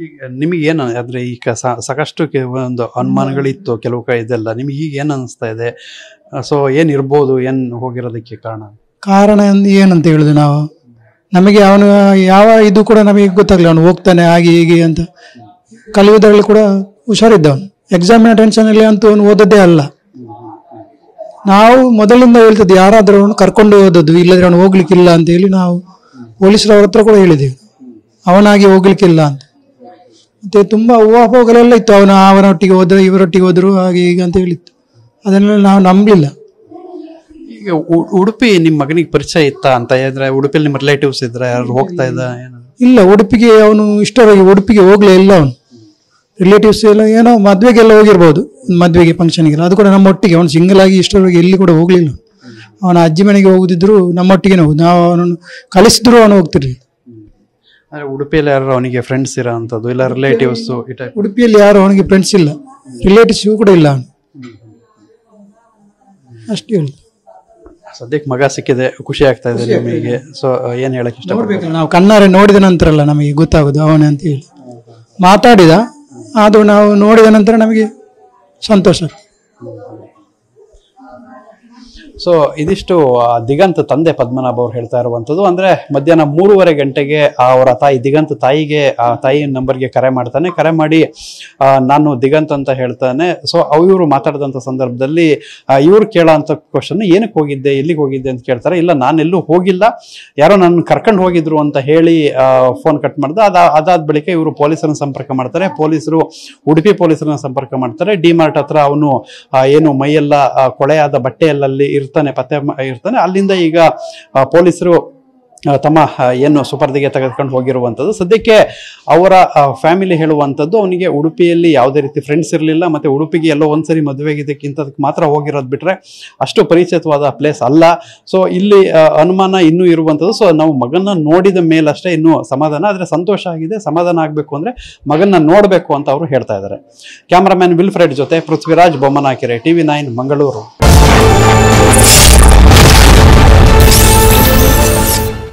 ಈಗ ನಿಮಗೆ ಏನು ಅಂದರೆ ಈಗ ಸಾಕಷ್ಟು ಒಂದು ಅನುಮಾನಗಳಿತ್ತು ಕೆಲವು ಇದೆಲ್ಲ ನಿಮಗೆ ಈಗ ಏನು ಅನಿಸ್ತಾ ಇದೆ? ಸೊ ಏನಿರ್ಬೋದು, ಏನು ಹೋಗಿರೋದಕ್ಕೆ ಕಾರಣ ಏನಂತ ಹೇಳುದು ನಾವು, ನಮಗೆ ಅವನು ಯಾವ ಇದು ಕೂಡ ನಮಗೆ ಗೊತ್ತಾಗಲಿಲ್ಲ. ಅವನು ಹೋಗ್ತಾನೆ ಹಾಗೆ ಹೀಗೆ ಅಂತ ಕಲಿಯುವುದರಲ್ಲಿ ಕೂಡ ಹುಷಾರಿದ್ದವನು. ಎಕ್ಸಾಮಿನ ಟೆನ್ಷನಲ್ಲಿ ಅಂತೂ ಅವನು ಓದೋದೇ ಅಲ್ಲ. ನಾವು ಮೊದಲಿಂದ ಹೇಳ್ತಿದ್ದೆ ಯಾರಾದರೂ ಅವನು ಕರ್ಕೊಂಡು ಓದೋದು, ಇಲ್ಲದ್ರೆ ಅವನು ಹೋಗ್ಲಿಕ್ಕಿಲ್ಲ ಅಂತ ಹೇಳಿ ನಾವು ಪೊಲೀಸರವ್ರ ಹತ್ರ ಕೂಡ ಹೇಳಿದ್ದೇವೆ, ಅವನಾಗಿ ಹೋಗ್ಲಿಕ್ಕಿಲ್ಲ ಅಂತ. ಮತ್ತೆ ತುಂಬಾ ಊಹಾಪೋಹಗಳೆಲ್ಲ ಇತ್ತು, ಅವನೊಟ್ಟಿಗೆ ಹೋದ್ರು ಇವರೊಟ್ಟಿಗೆ ಹೋದ್ರು ಹಾಗೆ ಹೀಗೆ ಅಂತ ಹೇಳಿತ್ತು. ಅದನ್ನೆಲ್ಲ ನಾವು ನಂಬಲಿಲ್ಲ. ಈಗ ಉಡುಪಿ ನಿಮ್ಮ ಮಗನಿಗೆ ಪರಿಚಯ ಇತ್ತಾ ಅಂತ ಹೇಳಿದ್ರೆ, ಉಡುಪಿಯಲ್ಲಿ ನಿಮ್ಮ ರಿಲೇಟಿವ್ಸ್ ಇದ್ರೆ ಯಾರು ಹೋಗ್ತಾ ಇದ್ದ? ಇಲ್ಲ, ಉಡುಪಿಗೆ ಅವನು ಇಷ್ಟವಾಗಿ ಉಡುಪಿಗೆ ಹೋಗ್ಲೇ ಇಲ್ಲ. ಅವನು ರಿಲೇಟಿವ್ಸ್ ಎಲ್ಲ ಏನೋ ಮದುವೆಗೆಲ್ಲ ಹೋಗಿರ್ಬೋದು, ಮದುವೆಗೆ ಫಂಕ್ಷನ್ಗೆಲ್ಲ, ಅದು ಕೂಡ ನಮ್ಮೊಟ್ಟಿಗೆ. ಅವನು ಸಿಂಗಲ್ ಆಗಿ ಇಷ್ಟರವರೆಗೆ ಎಲ್ಲಿ ಕೂಡ ಹೋಗ್ಲಿಲ್ಲ. ಅವನ ಅಜ್ಜಿ ಮನೆಗೆ ಹೋಗುದಿದ್ರು ನಮ್ಮೊಟ್ಟಿಗೆ ಹೋಗುದು, ನಾವು ಅವನನ್ನು ಕಳಿಸಿದ್ರು ಅವನು ಹೋಗ್ತಿರ್ಲಿಲ್ಲ. ಉಡುಪಿಯಲ್ಲಿ ಯಾರು ಅವನಿಗೆ ಫ್ರೆಂಡ್ಸ್ ಇರೋ ಅಂಥದ್ದು ಇಲ್ಲ ರಿಲೇಟಿವ್ಸ್? ಉಡುಪಿಯಲ್ಲಿ ಯಾರು ಅವನಿಗೆ ಫ್ರೆಂಡ್ಸ್ ಇಲ್ಲ, ರಿಲೇಟಿವ್ಸ್ ಕೂಡ ಇಲ್ಲ ಅವನು. ಅಷ್ಟೇ ಹೇಳಿ. ಸದ್ಯಕ್ಕೆ ಮಗ ಸಿಕ್ಕಿದೆ, ಖುಷಿ ಆಗ್ತಾ ಇದೆ ನಿಮಗೆ. ಸೊ ಏನು ಹೇಳಕ್ಕೆ ಇಷ್ಟಪಡ್ಬೇಕು? ನಾವು ಕಣ್ಣಾರೆ ನೋಡಿದ ನಂತರ ಅಲ್ಲ ನಮಗೆ ಗೊತ್ತಾಗೋದು ಅವನೇ ಅಂತ ಹೇಳಿ. ಮಾತಾಡಿದ, ಆದರೂ ನಾವು ನೋಡಿದ ನಂತರ ನಮಗೆ ಸಂತೋಷ. ಸೊ ಇದಿಷ್ಟು ದಿಗಂತ್ ತಂದೆ ಪದ್ಮನಾಭ ಅವ್ರು ಹೇಳ್ತಾ ಇರುವಂಥದ್ದು. ಅಂದರೆ ಮಧ್ಯಾಹ್ನ 3:30 ಗಂಟೆಗೆ ಅವರ ತಾಯಿ ದಿಗಂತ್ ತಾಯಿಗೆ ಆ ತಾಯಿ ನಂಬರ್ಗೆ ಕರೆ ಮಾಡ್ತಾನೆ. ಕರೆ ಮಾಡಿ ನಾನು ದಿಗಂತ್ ಅಂತ ಹೇಳ್ತಾನೆ. ಸೊ ಇವರು ಮಾತಾಡಿದಂಥ ಸಂದರ್ಭದಲ್ಲಿ ಇವ್ರು ಕೇಳೋ ಅಂಥ ಕ್ವಶನ್, ಏನಕ್ಕೆ ಹೋಗಿದ್ದೆ, ಎಲ್ಲಿಗೆ ಹೋಗಿದ್ದೆ ಅಂತ ಕೇಳ್ತಾರೆ. ಇಲ್ಲ, ನಾನೆಲ್ಲೂ ಹೋಗಿಲ್ಲ, ಯಾರೋ ನನ್ನ ಕರ್ಕೊಂಡು ಹೋಗಿದ್ರು ಅಂತ ಹೇಳಿ ಫೋನ್ ಕಟ್ ಮಾಡ್ದೆ. ಅದಾದ ಬಳಿಕ ಇವರು ಪೊಲೀಸರನ್ನ ಸಂಪರ್ಕ ಮಾಡ್ತಾರೆ. ಪೊಲೀಸರು ಉಡುಪಿ ಪೊಲೀಸರನ್ನ ಸಂಪರ್ಕ ಮಾಡ್ತಾರೆ. ಡಿಮಾರ್ಟ್ ಹತ್ರ ಅವನು ಏನು ಮೈಯೆಲ್ಲ ಕೊಳೆಯಾದ ಬಟ್ಟೆಯಲ್ಲಲ್ಲಿ ಪತ್ತೆ ಇರ್ತಾನೆ. ಅಲ್ಲಿಂದ ಈಗ ಪೊಲೀಸರು ತಮ್ಮ ಏನು ಸುಪರ್ದಿಗೆ ತೆಗೆದುಕೊಂಡು ಹೋಗಿರುವಂಥದ್ದು. ಸದ್ಯಕ್ಕೆ ಅವರ ಫ್ಯಾಮಿಲಿ ಹೇಳುವಂಥದ್ದು ಅವನಿಗೆ ಉಡುಪಿಯಲ್ಲಿ ಯಾವುದೇ ರೀತಿ ಫ್ರೆಂಡ್ಸ್ ಇರಲಿಲ್ಲ, ಮತ್ತು ಉಡುಪಿಗೆ ಎಲ್ಲೋ ಒಂದ್ಸರಿ ಮದುವೆಗಿದ್ದಕ್ಕಿಂತದಕ್ಕೆ ಮಾತ್ರ ಹೋಗಿರೋದು ಬಿಟ್ರೆ ಅಷ್ಟು ಪರಿಚಿತವಾದ ಪ್ಲೇಸ್ ಅಲ್ಲ. ಸೊ ಇಲ್ಲಿ ಅನುಮಾನ ಇನ್ನೂ ಇರುವಂಥದ್ದು. ಸೊ ನಾವು ಮಗನ ನೋಡಿದ ಮೇಲಷ್ಟೇ ಇನ್ನೂ ಸಮಾಧಾನ, ಆದರೆ ಸಂತೋಷ ಆಗಿದೆ. ಸಮಾಧಾನ ಆಗಬೇಕು ಅಂದರೆ ಮಗನ ನೋಡಬೇಕು ಅಂತ ಅವರು ಹೇಳ್ತಾ ಇದ್ದಾರೆ. ಕ್ಯಾಮ್ರಾಮ್ಯಾನ್ ವಿಲ್ಫ್ರೆಡ್ ಜೊತೆ ಪೃಥ್ವಿರಾಜ್ ಬೊಮ್ಮನಾಕೆರೆ, TV9 ಮಂಗಳೂರು.